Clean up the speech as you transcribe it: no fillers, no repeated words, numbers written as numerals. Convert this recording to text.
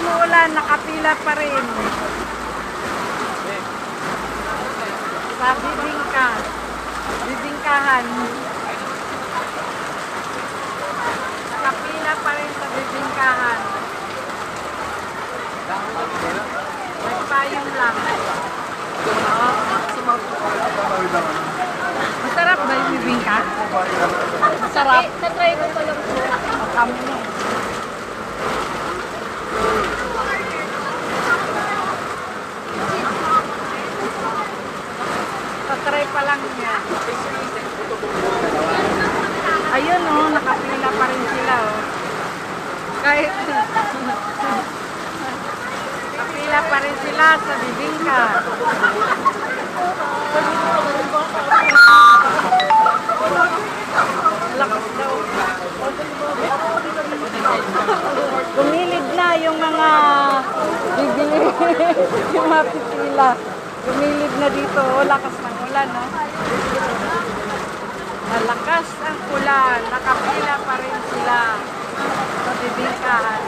umuulan, nakapila pa rin. Sa bibingkahan. Nakapila pa rin sa bibingkahan. Nagpayong lang. Masarap ba yung bibingka? Masarap. Natry ko pa lang po. Kami mo. Tatry pa lang niya. Ayun oh, nakapila pa rin sila oh. Kahit nakapila pa rin sila sa bibingka. Lakas daw. Gumilid na yung mga bibili. Yung mga pipila. Gumilid na dito. O, lakas ng ulan, no? Malakas ang ulan. Nakapila pa rin sila sa bibingkahan.